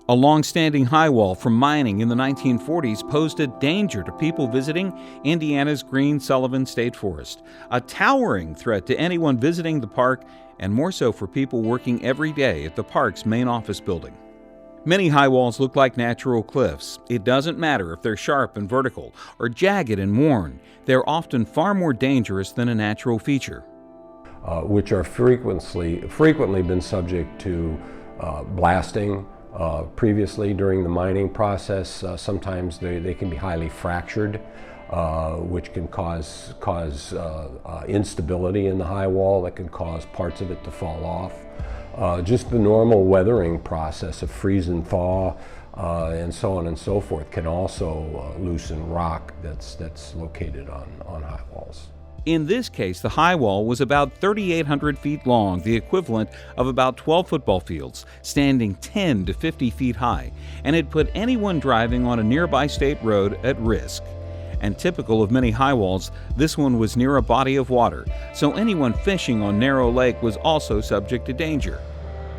A long-standing highwall from mining in the 1940s posed a danger to people visiting Indiana's Greene-Sullivan State Forest, a towering threat to anyone visiting the park, and more so for people working every day at the park's main office building. Many high walls look like natural cliffs. It doesn't matter if they're sharp and vertical or jagged and worn. They're often far more dangerous than a natural feature. Which are frequently been subject to blasting. Previously during the mining process, sometimes they can be highly fractured, which can cause instability in the high wall that can cause parts of it to fall off. Just the normal weathering process of freeze and thaw and so on and so forth can also loosen rock that's located on high walls. In this case, the high wall was about 3,800 feet long, the equivalent of about 12 football fields, standing 10 to 50 feet high, and it put anyone driving on a nearby state road at risk. And typical of many high walls, this one was near a body of water, so anyone fishing on Narrow Lake was also subject to danger.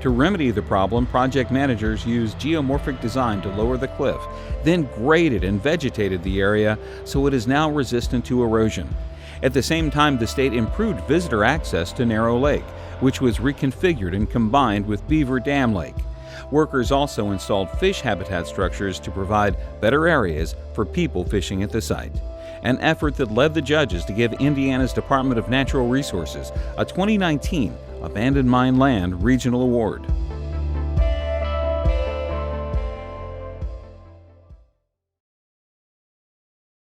To remedy the problem, project managers used geomorphic design to lower the cliff, then graded and vegetated the area so it is now resistant to erosion. At the same time, the state improved visitor access to Narrow Lake, which was reconfigured and combined with Beaver Dam Lake. Workers also installed fish habitat structures to provide better areas for people fishing at the site, an effort that led the judges to give Indiana's Department of Natural Resources a 2019 Abandoned Mine Land Regional Award.